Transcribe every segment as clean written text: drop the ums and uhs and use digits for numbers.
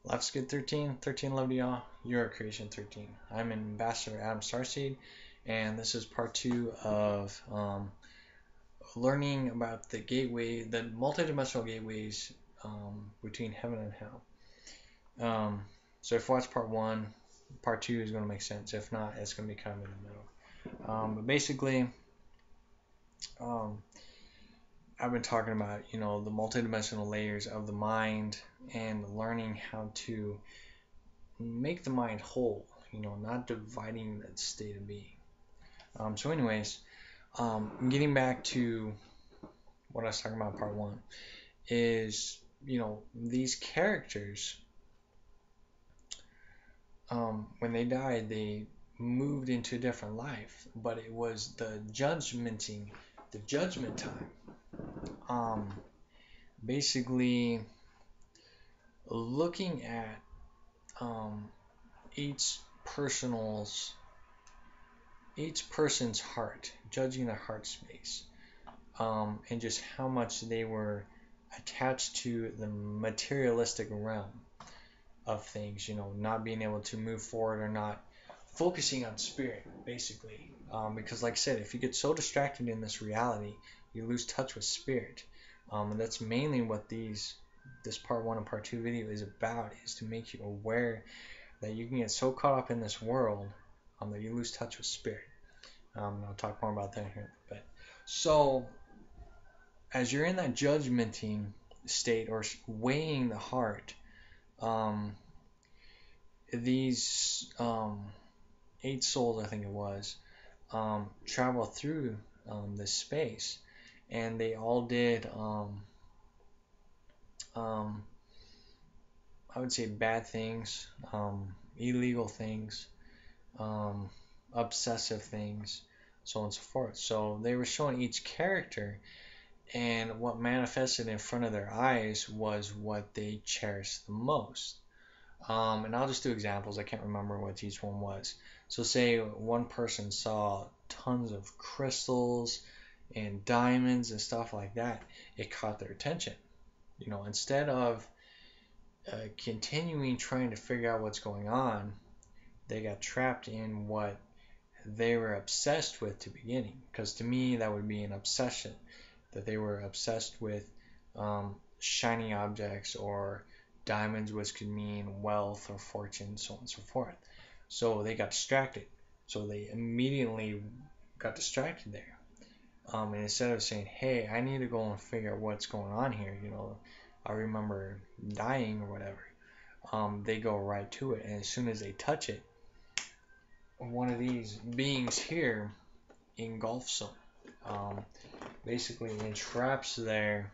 Life's good 13. 13 love to y'all. You're a creation 13. I'm Ambassador Adam Starseed, and this is part two of learning about the gateway, the multidimensional gateways between heaven and hell. So if you watch part one, part two is going to make sense. If not, it's going to be kind of in the middle. But basically, um, I've been talking about, the multidimensional layers of the mind and learning how to make the mind whole, not dividing that state of being. So anyways, getting back to what I was talking about in part one is, these characters, when they died, they moved into a different life, but it was the judgment time. Basically looking at each person's heart, judging their heart space, and just how much they were attached to the materialistic realm of things, not being able to move forward or not focusing on spirit, basically. Because, like I said, if you get so distracted in this reality, you lose touch with spirit. And that's mainly what this part one and part two video is about, is to make you aware that you can get so caught up in this world that you lose touch with spirit. And I'll talk more about that here. But so, as you're in that judgmenting state or weighing the heart, these 8 souls, I think it was, travel through this space, and they all did, I would say, bad things, illegal things, obsessive things, so on and so forth. So they were showing each character, and what manifested in front of their eyes was what they cherished the most. And I'll just do examples. I can't remember what each one was. So say one person saw tons of crystals and diamonds and stuff like that. It caught their attention. Instead of continuing trying to figure out what's going on, they got trapped in what they were obsessed with to beginning. Because to me, that would be an obsession, that they were obsessed with shiny objects or diamonds, which could mean wealth or fortune, so on and so forth. So they got distracted. So they immediately got distracted there. And instead of saying, hey, I need to go and figure out what's going on here, I remember dying or whatever, they go right to it. And as soon as they touch it, one of these beings here engulfs them, basically entraps their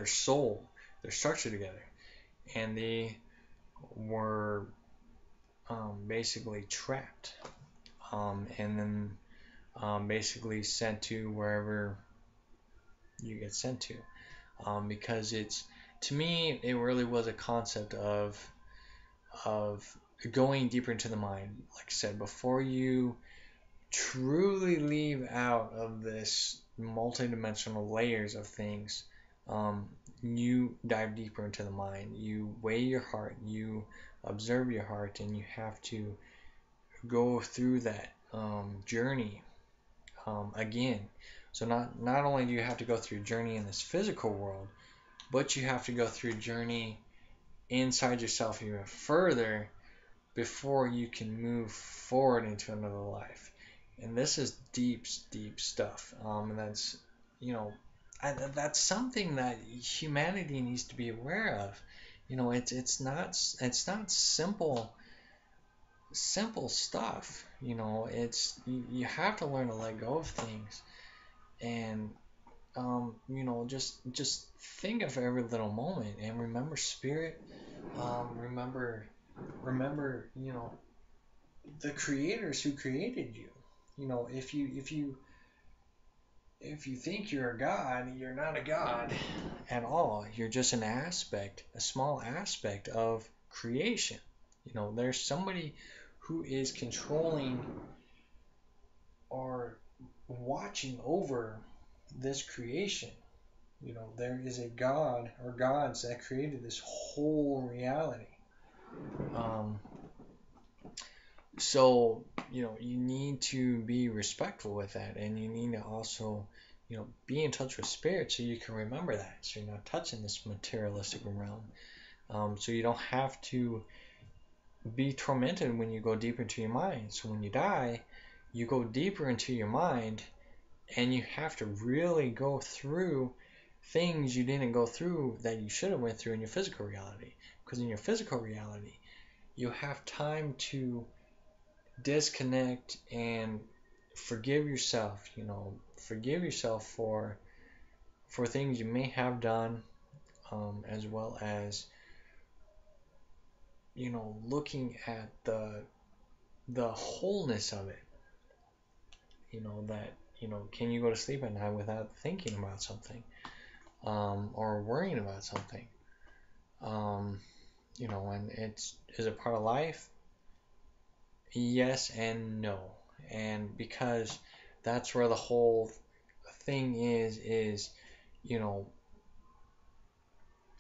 soul, their structure together, and they were basically trapped, and then basically sent to wherever you get sent to, because to me it really was a concept of going deeper into the mind. Like I said, before you truly leave out of this multidimensional layers of things, you dive deeper into the mind. You weigh your heart, you observe your heart, and you have to go through that journey again. So not only do you have to go through a journey in this physical world, but you have to go through a journey inside yourself even further before you can move forward into another life. And this is deep, deep stuff. And that's, that's something that humanity needs to be aware of. It's not simple stuff. It's you have to learn to let go of things, and just think of every little moment and remember spirit. Remember, the creators who created you. If you think you're a god, you're not a god at all. You're just a small aspect of creation. There's somebody who is controlling or watching over this creation. there is a God or gods that created this whole reality. Um, so, you need to be respectful with that, and you need to also, be in touch with spirit so you can remember that. So you're not touching this materialistic realm. So you don't have to be tormented when you go deeper into your mind. So when you die, you go deeper into your mind, and you have to really go through things you didn't go through that you should have went through in your physical reality. Because in your physical reality, you have time to disconnect and forgive yourself. Forgive yourself for things you may have done, as well as looking at the wholeness of it. That can you go to sleep at night without thinking about something, or worrying about something? Um, and is it part of life? Yes and no. And because that's where the whole thing is, you know,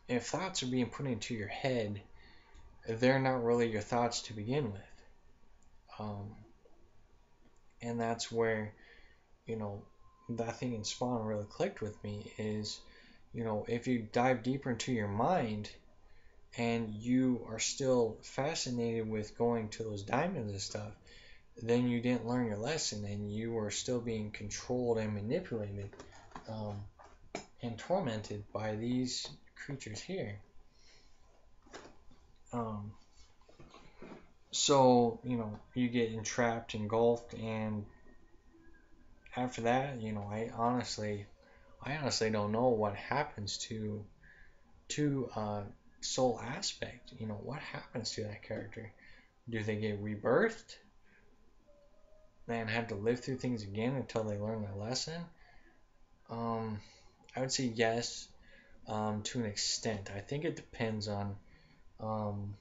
if thoughts are being put into your head, they're not really your thoughts to begin with. Um, and that's where, you know, that thing in Spawn really clicked with me is, if you dive deeper into your mind and you are still fascinated with going to those diamonds and stuff, then you didn't learn your lesson and you were still being controlled and manipulated, um, and tormented by these creatures here. Um, so, you get entrapped, engulfed, and after that, I honestly don't know what happens to soul aspect. What happens to that character? Do they get rebirthed and have to live through things again until they learn their lesson? Um, I would say yes, to an extent. I think it depends um,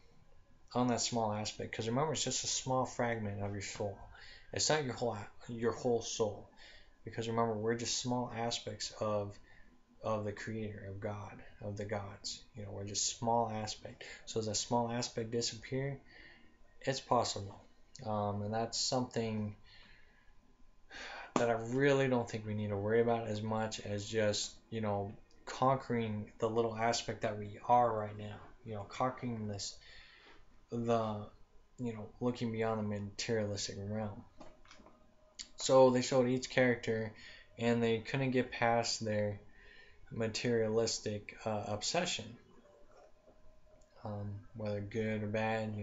on that small aspect. Because remember, it's just a small fragment of your soul. It's not your whole soul. Because remember, we're just small aspects of the Creator, of God, of the gods. We're just small aspect. So does that small aspect disappear? It's possible, and that's something that I really don't think we need to worry about as much as just conquering the little aspect that we are right now. Conquering the looking beyond the materialistic realm. So they showed each character, and they couldn't get past their materialistic obsession, whether good or bad.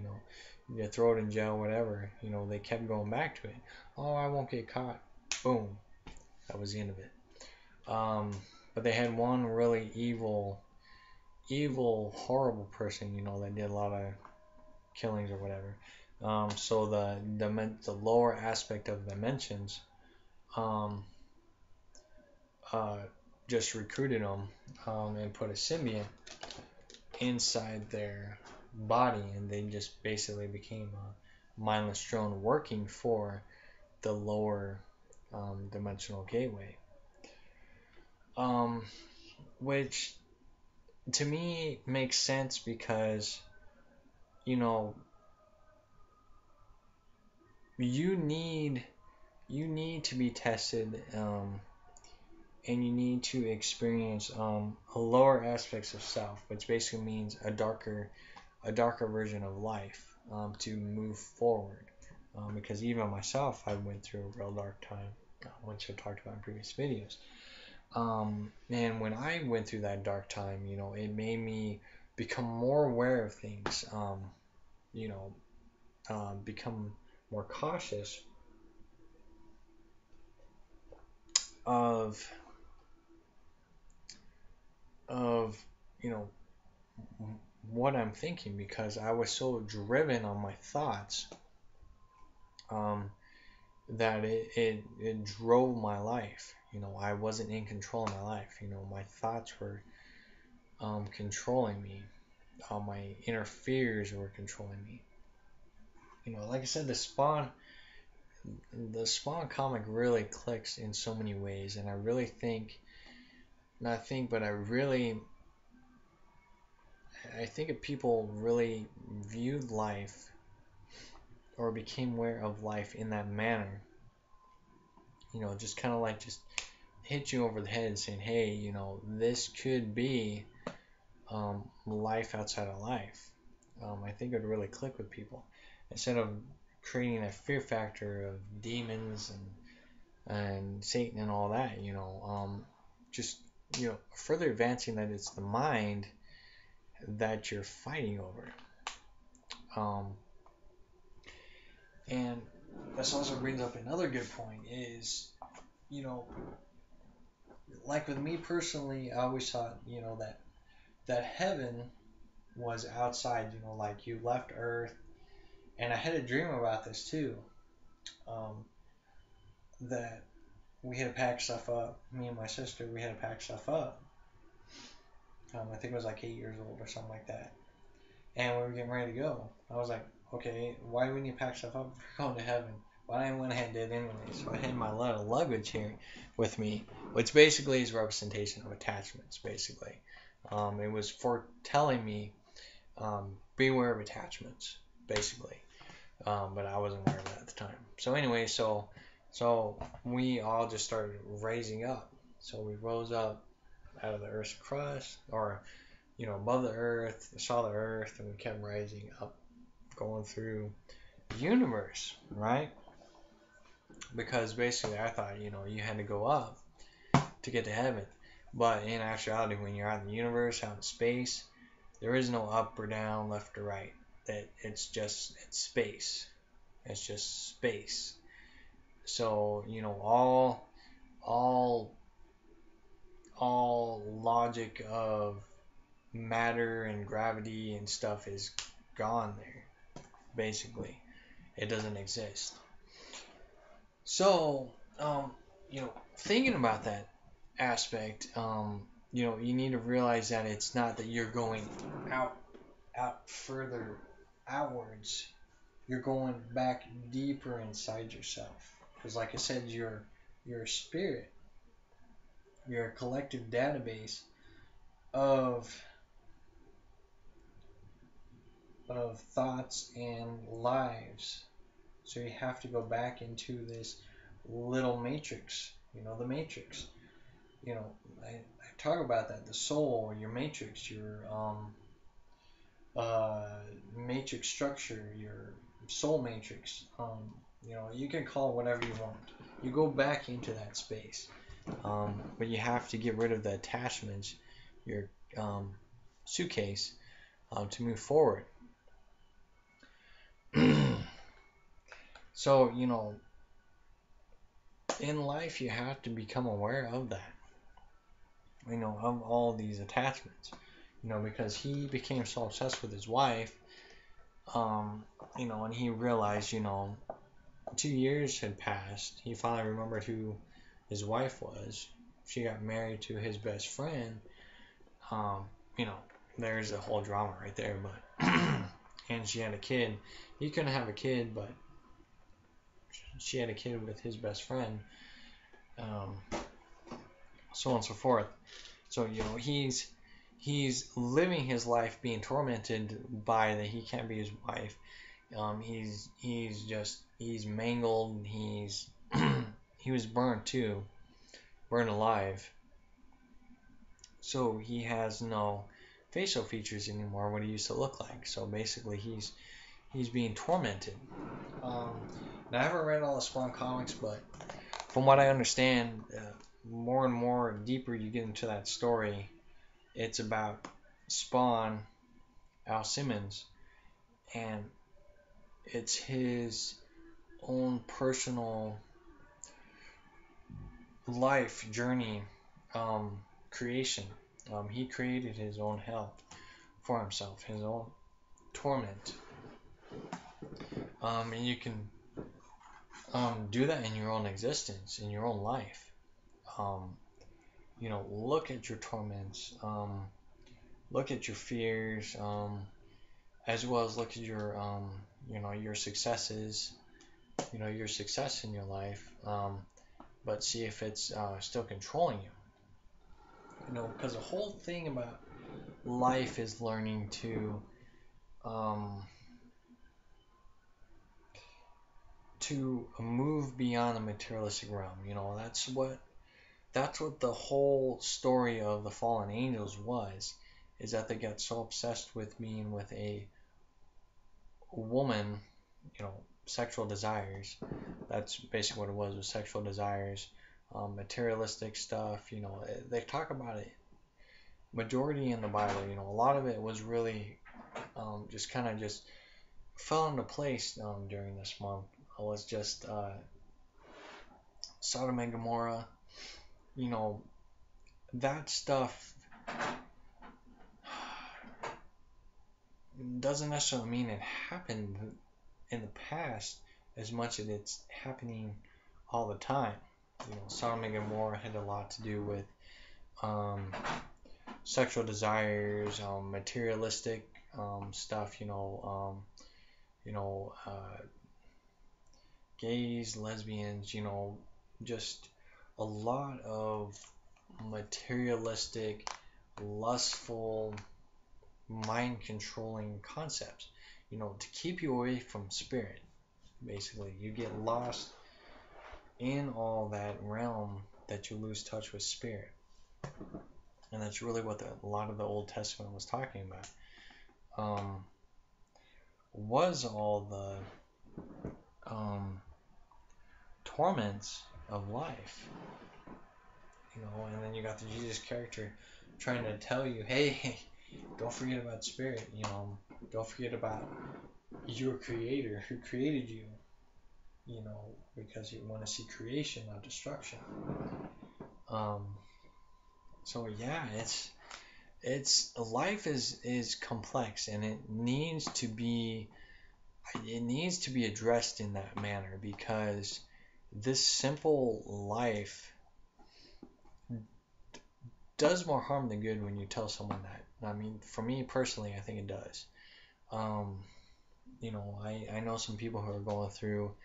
You throw it in jail, whatever. They kept going back to it. Oh, I won't get caught. Boom. That was the end of it. But they had one really evil, horrible person, that did a lot of killings or whatever. So the lower aspect of dimensions, um, uh, just recruited them, and put a symbiont inside their body, and they just basically became a mindless drone working for the lower, dimensional gateway. Um, which to me makes sense because you know you need you need to be tested, and you need to experience a lower aspects of self, which basically means a darker version of life, to move forward. Because even myself, I went through a real dark time, which I talked about in previous videos. And when I went through that dark time, it made me become more aware of things. You know, become more cautious of of you know what I'm thinking, because I was so driven on my thoughts, um, that it drove my life. I wasn't in control of my life. My thoughts were, controlling me. My inner fears were controlling me. Like I said, the Spawn comic really clicks in so many ways, and I really think not think, but I think if people really viewed life or became aware of life in that manner, just kind of like just hit you over the head saying, hey, this could be life outside of life. I think it would really click with people instead of creating that fear factor of demons and Satan and all that. Just further advancing that it's the mind that you're fighting over. And this also brings up another good point is, like with me personally, I always thought, that heaven was outside, like you left Earth. And I had a dream about this too, that we had to pack stuff up. Me and my sister, we had to pack stuff up. I think I was like 8 years old or something like that. And we were getting ready to go. I was like, okay, why do we need to pack stuff up? We're going to heaven. Well, I went ahead and did it anyway. So I had my little luggage here with me, which basically is a representation of attachments, basically. It was foretelling me, beware of attachments, basically. But I wasn't aware of that at the time. So anyway, so we all just started raising up. So we rose up out of the Earth's crust, or above the Earth, saw the Earth, and we kept rising up, going through the universe, right? Because basically, I thought you had to go up to get to heaven, but in actuality, when you're out in the universe, out in space, there is no up or down, left or right. That it's space. It's just space. So all logic of matter and gravity and stuff is gone there. Basically, it doesn't exist. So, thinking about that aspect, you need to realize that it's not that you're going out further outwards. You're going back deeper inside yourself. Because, like I said, you're a spirit. You're a collective database of thoughts and lives. So you have to go back into this little matrix. The matrix. I talk about that. The soul, your matrix, your matrix structure, your soul matrix. You can call it whatever you want. You go back into that space, but you have to get rid of the attachments, your suitcase, to move forward. So in life you have to become aware of that. Of all these attachments. Because he became so obsessed with his wife. And he realized, 2 years had passed. He finally remembered who his wife was. She got married to his best friend. There's a whole drama right there, but and she had a kid. He couldn't have a kid, but she had a kid with his best friend. So on and so forth. So he's living his life being tormented by that he can't be his wife. He's mangled. He was burned too, burned alive. So he has no facial features anymore, what he used to look like. So basically, he's being tormented. Now I haven't read all the Spawn comics, but from what I understand, more and more deeper you get into that story, it's about Spawn, Al Simmons, and it's his own personal life journey, creation. He created his own hell for himself, his own torment. And you can do that in your own existence, in your own life. Look at your torments, look at your fears, as well as look at your, your successes, your success in your life, but see if it's still controlling you. because the whole thing about life is learning um, to move beyond the materialistic realm. That's what the whole story of the fallen angels was, is that they got so obsessed with being with a woman, sexual desires. That's basically what it was sexual desires, materialistic stuff. They talk about it majority in the Bible. A lot of it was really just kind of just fell into place during this month. It was just Sodom and Gomorrah. You know that stuff doesn't necessarily mean it happened in the past as much as it's happening all the time. Sodom and Gomorrah had a lot to do with um, sexual desires, materialistic stuff. You know, gays, lesbians. Just a lot of materialistic, lustful, mind controlling concepts. To keep you away from spirit. Basically, you get lost in all that realm that you lose touch with spirit. And that's really what a lot of the Old Testament was talking about. Was all the torments of life. And then you got the Jesus character trying to tell you, hey, don't forget about spirit. Don't forget about your creator who created you. Because you want to see creation, not destruction. So yeah, it's life is complex, and it needs to be addressed in that manner, because this simple life does more harm than good when you tell someone that. I mean, for me personally, I think it does. I know some people who are going through,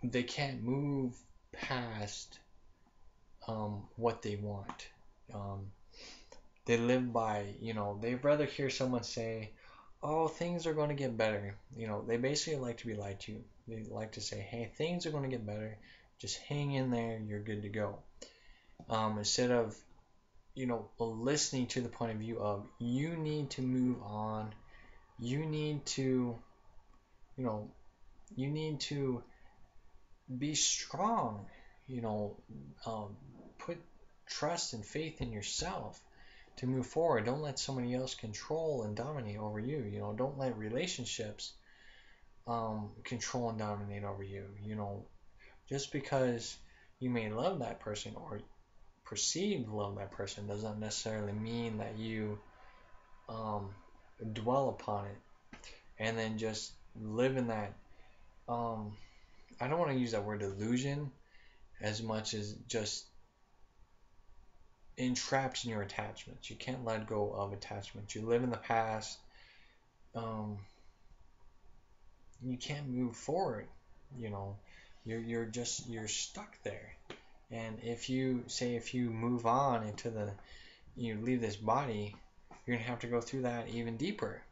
they can't move past what they want. They live by, they'd rather hear someone say, oh, things are going to get better. They basically like to be lied to. They like to say, hey, things are going to get better. Just hang in there. You're good to go. Instead of, listening to the point of view of, you need to move on. You need to, you need to be strong. Put trust and faith in yourself to move forward. Don't let somebody else control and dominate over you. Don't let relationships control and dominate over you. Just because you may love that person or perceive to love that person doesn't necessarily mean that you dwell upon it and then just live in that. I don't want to use that word illusion as much as just entrapped in your attachments. You can't let go of attachments. You live in the past. You can't move forward. You're stuck there. And if you move on you leave this body, you're gonna have to go through that even deeper.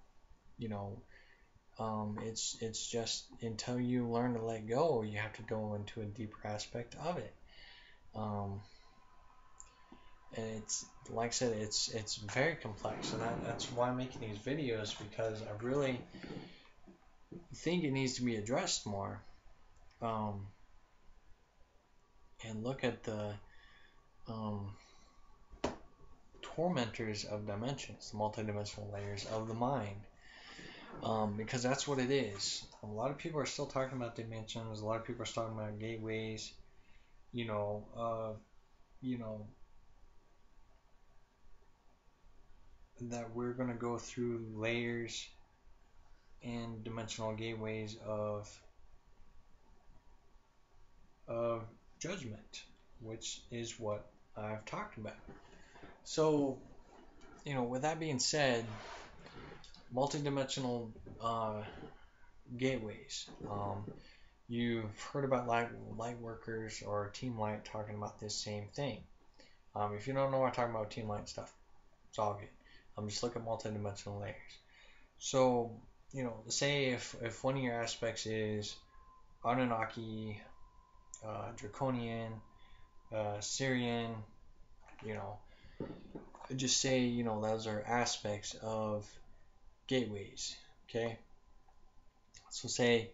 It's just until you learn to let go, you have to go into a deeper aspect of it. And it's like I said, it's very complex, and that's why I'm making these videos, because I really think it needs to be addressed more. And look at the tormentors of dimensions, the multidimensional layers of the mind, because that's what it is. A lot of people are still talking about dimensions. A lot of people are talking about gateways. That we're going to go through layers and dimensional gateways of judgment, which is what I've talked about. So, with that being said, multidimensional gateways. You've heard about light workers or Team Light talking about this same thing. If you don't know what I'm talking about, team light stuff, it's all good. Just look at multidimensional layers. So, say if one of your aspects is Anunnaki, Draconian, Syrian, you know, just say, those are aspects of gateways, okay? So say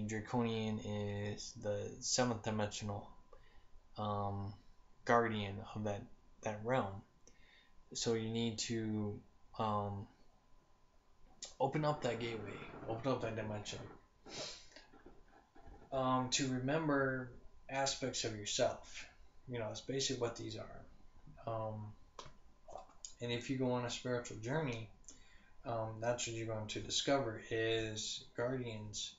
Draconian is the seventh dimensional guardian of that realm. So you need to open up that gateway, open up that dimension, to remember aspects of yourself. It's basically what these are. And if you go on a spiritual journey, that's what you're going to discover is guardians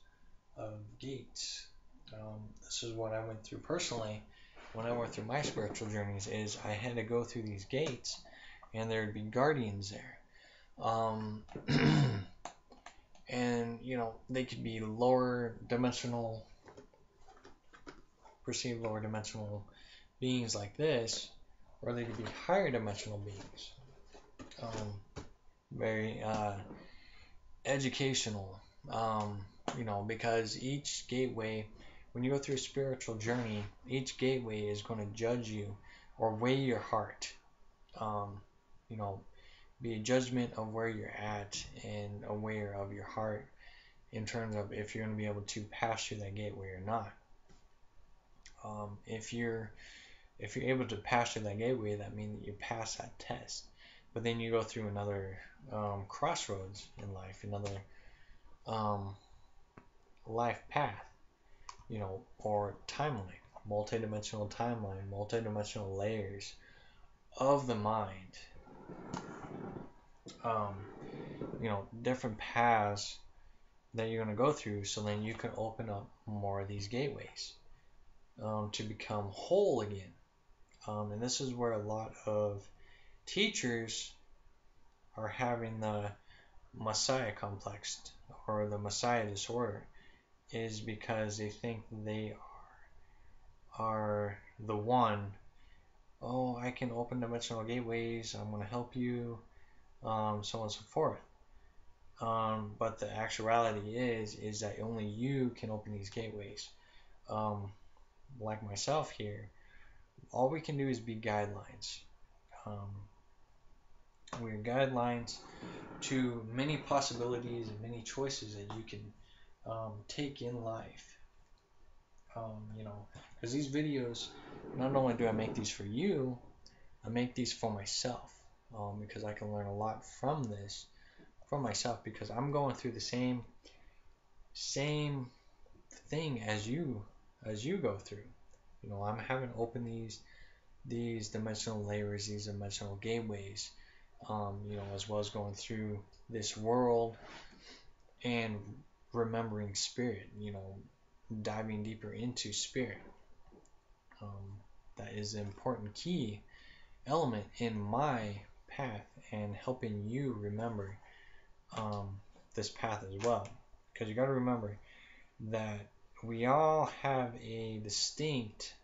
of gates. This is what I went through personally when I went through my spiritual journeys. Is I had to go through these gates, and there'd be guardians there. And they could be perceived lower dimensional beings like this, or they could be higher dimensional beings. Very educational, because each gateway, when you go through a spiritual journey, each gateway is going to judge you or weigh your heart. Be a judgment of where you're at and aware of your heart in terms of if you're going to be able to pass through that gateway or not. If you're able to pass through that gateway, that means that you pass that test. But then you go through another crossroads in life, another life path, or timeline, multidimensional timeline, multidimensional layers of the mind. Different paths that you're going to go through, so then you can open up more of these gateways to become whole again. And this is where a lot of teachers are having the Messiah complex or the Messiah disorder, is because they think they are the one. Oh, I can open dimensional gateways, I'm going to help you, so on and so forth. But the actuality is that only you can open these gateways. Like myself here, all we can do is be guidelines. We're guidelines to many possibilities and many choices that you can take in life. Because these videos, not only do I make these for you, I make these for myself, because I can learn a lot from this for myself, because I'm going through the same thing as you go through. I'm having to open these dimensional layers, these dimensional gateways, as well as going through this world and remembering spirit, diving deeper into spirit. That is an important key element in my path and helping you remember this path as well. Because you got to remember that we all have a distinct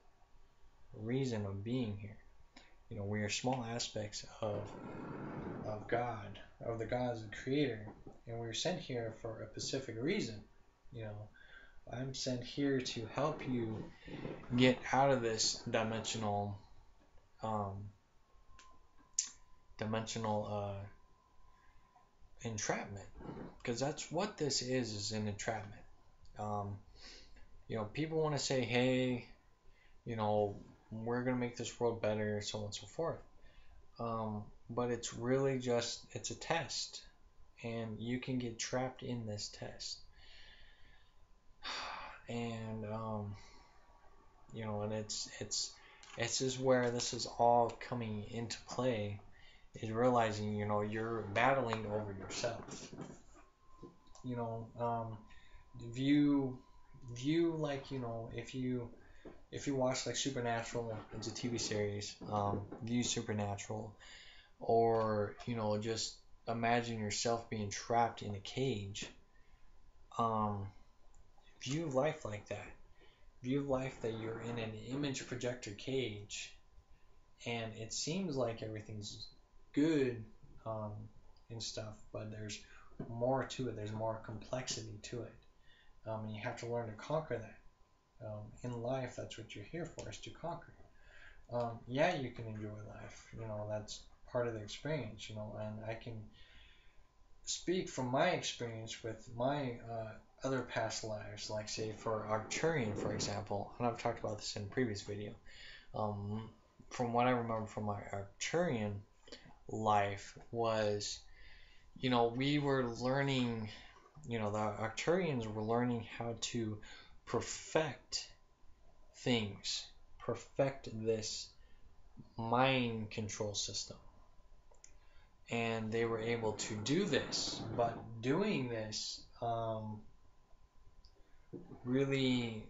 reason of being here. We are small aspects of God, of the God as the creator, and we are sent here for a specific reason. I'm sent here to help you get out of this dimensional entrapment, because that's what this is an entrapment. People want to say, hey, we're gonna make this world better, so on and so forth. But it's really just, it's a test, and you can get trapped in this test. And and it's just where this is all coming into play, is realizing you're battling over yourself. View like, if you watch like Supernatural, it's a TV series, view Supernatural, or just imagine yourself being trapped in a cage. View life like that. View life that you're in an image projector cage, and it seems like everything's good um, and stuff, but there's more to it. There's more complexity to it, and you have to learn to conquer that. In life, that's what you're here for, is to conquer. Yeah, you can enjoy life. That's part of the experience. And I can speak from my experience with my other past lives, like say for Arcturian, for example, and I've talked about this in a previous video. Um, from what I remember from my Arcturian life was, we were learning, the Arcturians were learning how to perfect things, perfect this mind control system. And they were able to do this, but doing this really,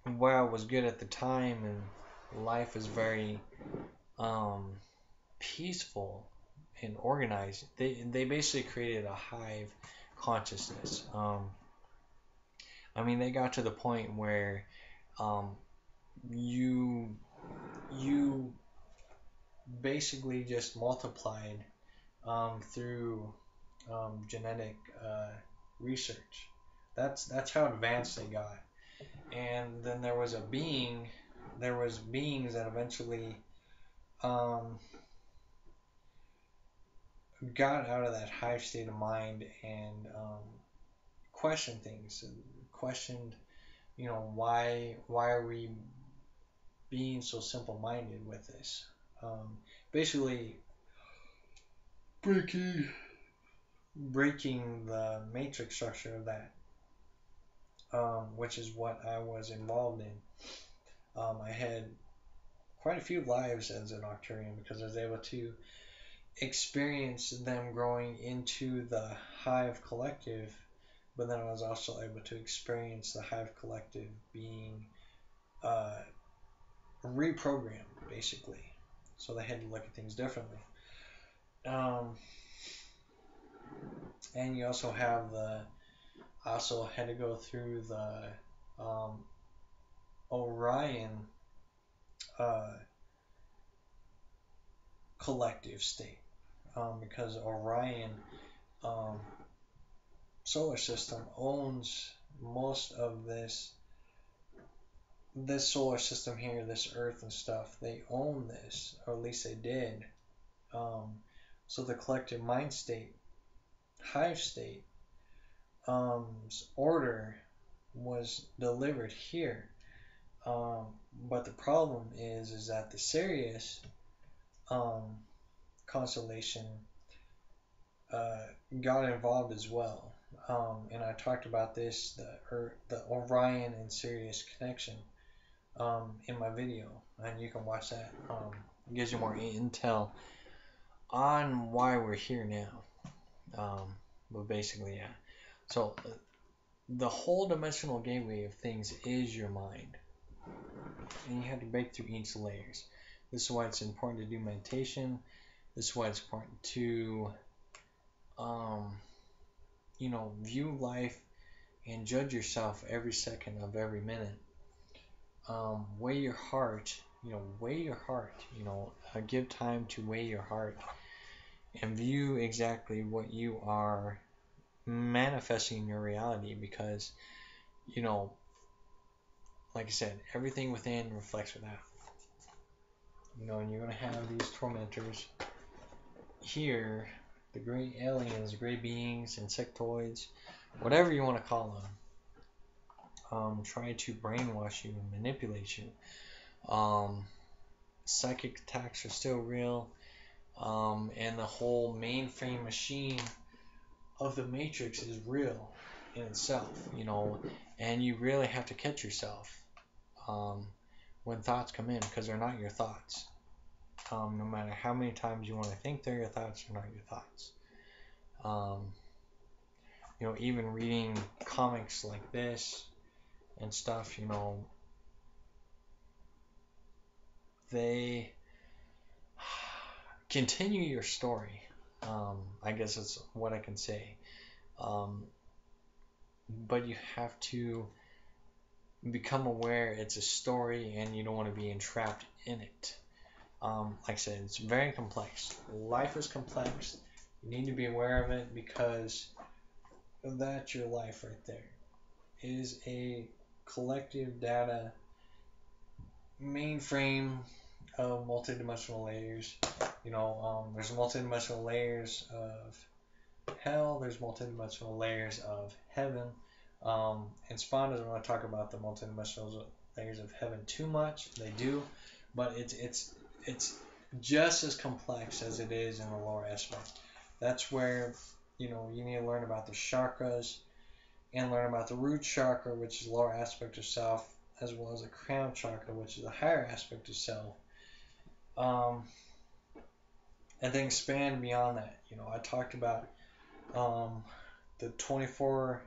well, was good at the time, and life was very um, peaceful and organized. They basically created a hive consciousness. I mean, they got to the point where um, you you basically just multiplied through genetic research. That's how advanced they got. And then there was beings that eventually um, got out of that hive state of mind and questioned things, and questioned, why are we being so simple-minded with this? Basically, breaking breaking the matrix structure of that, which is what I was involved in. I had quite a few lives as an Octurian because I was able to experience them growing into the Hive Collective, but then I was also able to experience the Hive Collective being uh, reprogrammed, basically. So they had to look at things differently. And you also have also had to go through the Orion uh, collective state, because Orion um, solar system owns most of this solar system here, this Earth and stuff. They own this, or at least they did. So the collective mind state, hive state, order was delivered here. But the problem is that the Sirius constellation uh, got involved as well. And I talked about this, the Orion and Sirius connection, in my video, and you can watch that. It gives you more intel on why we're here now. But basically, yeah. So the whole dimensional gateway of things is your mind, and you have to break through each layers. This is why it's important to do meditation. This is why it's important to, view life and judge yourself every second of every minute. Weigh your heart. Weigh your heart. Give time to weigh your heart and view exactly what you are manifesting in your reality, because, like I said, everything within reflects without. And you're going to have these tormentors here, the great aliens, great beings, insectoids, whatever you want to call them, try to brainwash you and manipulate you. Psychic attacks are still real, and the whole mainframe machine of the Matrix is real in itself, and you really have to catch yourself when thoughts come in, because they're not your thoughts. No matter how many times you want to think they're your thoughts, they're not your thoughts. Even reading comics like this and stuff, they continue your story. I guess that's what I can say. But you have to become aware it's a story and you don't want to be entrapped in it. Like I said, it's very complex. Life is complex. You need to be aware of it because that's your life right there. It is a collective data mainframe of multidimensional layers. There's multidimensional layers of hell. There's multidimensional layers of heaven. And Spawn doesn't want to talk about the multidimensional layers of heaven too much. They do, but it's just as complex as it is in the lower aspect. That's where you need to learn about the chakras and learn about the root chakra, which is the lower aspect of self, as well as the crown chakra, which is the higher aspect of self. And then expand beyond that. I talked about the 24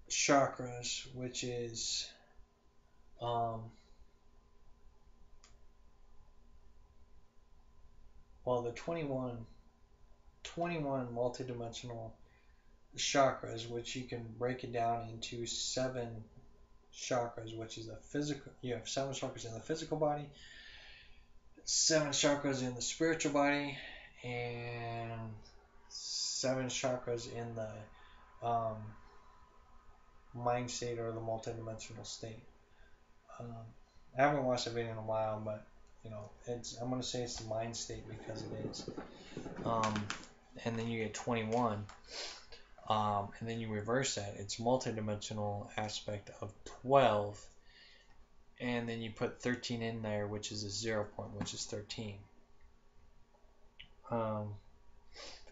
chakras, which is the 21 multidimensional chakras, which you can break it down into 7 chakras, which is the physical. You have 7 chakras in the physical body, 7 chakras in the spiritual body, and 7 chakras in the mind state or the multidimensional state. I haven't watched a video in a while, but I'm gonna say it's the mind state because it is. And then you get 21. And then you reverse that. It's multidimensional aspect of 12. And then you put 13 in there, which is a 0 point, which is 13.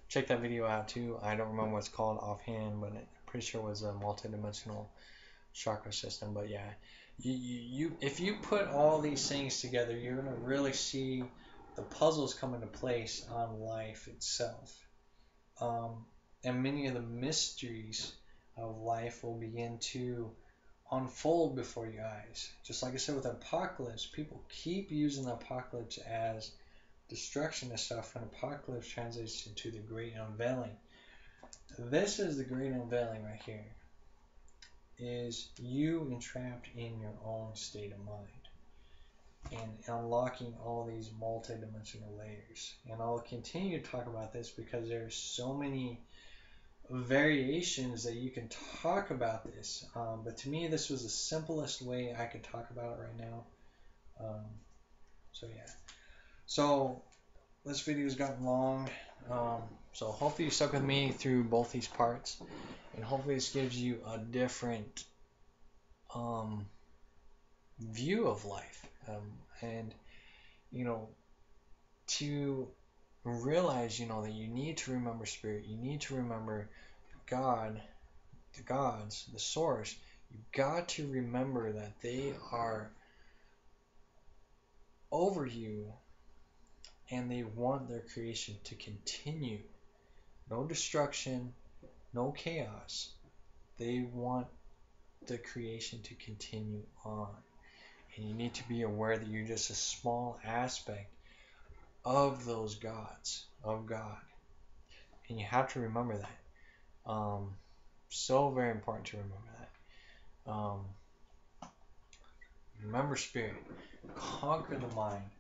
Check that video out too. I don't remember what it's called offhand, but I'm pretty sure it was a multidimensional chakra system. But yeah, if you put all these things together, you're gonna really see the puzzles come into place on life itself. And many of the mysteries of life will begin to unfold before your eyes. Just like I said with apocalypse, people keep using the apocalypse as destruction and stuff, and apocalypse translates into the great unveiling. This is the great unveiling right here. Is you entrapped in your own state of mind and unlocking all these multidimensional layers. And I'll continue to talk about this because there's so many variations that you can talk about this, but to me this was the simplest way I could talk about it right now. So yeah, so this video's gotten long, so hopefully you stuck with me through both these parts, and hopefully this gives you a different view of life, and to realize that you need to remember spirit, you need to remember God, the gods, the source. You've got to remember that they are over you and they want their creation to continue. No destruction, no chaos. They want the creation to continue on. And you need to be aware that you're just a small aspect of those gods, of God. And you have to remember that. So very important to remember that. Remember spirit. Conquer the mind.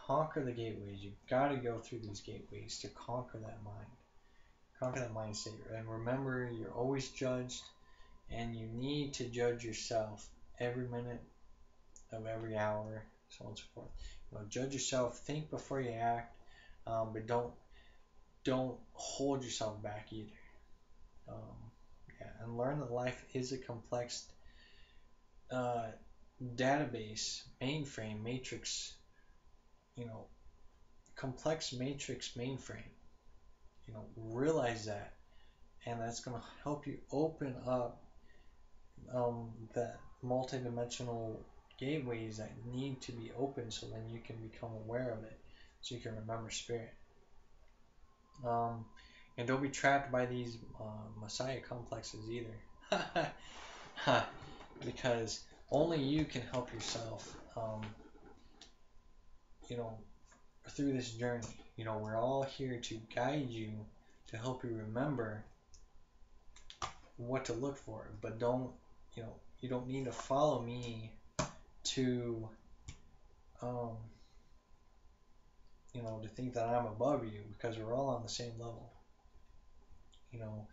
Conquer the gateways. You've got to go through these gateways to conquer that mind. Conquer that mind state. And remember, you're always judged, and you need to judge yourself every minute of every hour, so on and so forth. Judge yourself. Think before you act, but don't hold yourself back either. And learn that life is a complex database, mainframe, matrix, complex matrix mainframe. Realize that, and that's going to help you open up that multidimensional gateways that need to be open, so then you can become aware of it, so you can remember spirit. And don't be trapped by these Messiah complexes either. Because only you can help yourself, through this journey. We're all here to guide you, to help you remember what to look for. But you don't need to follow me to um, to think that I'm above you, because we're all on the same level. You know,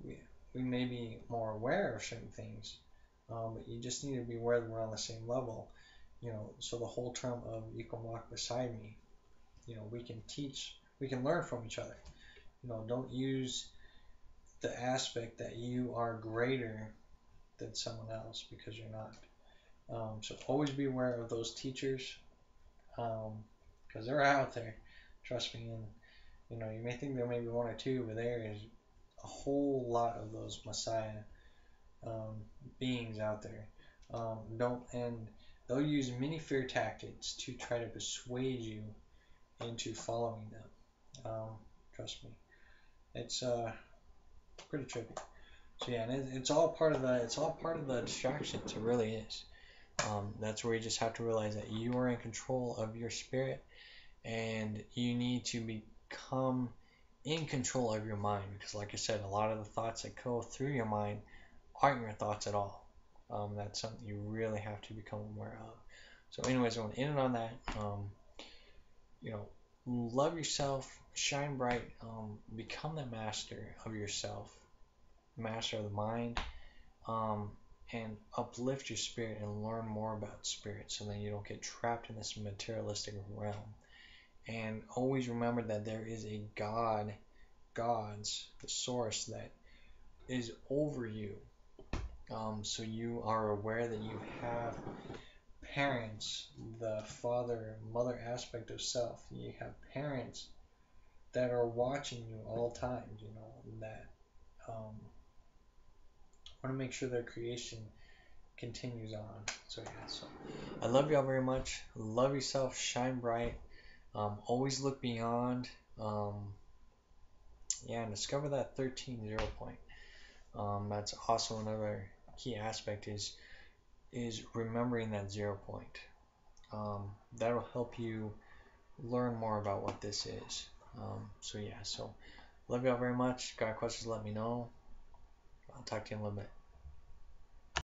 we, we may be more aware of certain things, but you just need to be aware that we're on the same level. So the whole term of "you can walk beside me," we can teach, we can learn from each other. Don't use the aspect that you are greater than someone else, because you're not. So always be aware of those teachers, because they're out there. Trust me. And you may think there may be one or two, but there is a whole lot of those Messiah um, beings out there. Don't and they'll use many fear tactics to try to persuade you into following them. Trust me, it's pretty tricky. So yeah, and it's all part of the distractions. It really is. That's where you just have to realize that you are in control of your spirit, and you need to become in control of your mind, because like I said, a lot of the thoughts that go through your mind aren't your thoughts at all. That's something you really have to become aware of. So anyways, I want to end on that. You know, love yourself, shine bright, become the master of yourself, master of the mind, um, and uplift your spirit and learn more about spirit, so that you don't get trapped in this materialistic realm. And always remember that there is a God, God's, the source that is over you. So you are aware that you have parents, the father, mother aspect of self. You have parents that are watching you all times, that want to make sure their creation continues on. So yeah, so I love y'all very much. Love yourself, shine bright. Always look beyond. Yeah, and discover that 13 point. That's also another key aspect is remembering that 0 point. That'll help you learn more about what this is. So yeah, so love y'all very much. Got questions, let me know. I'll talk to you in a little bit.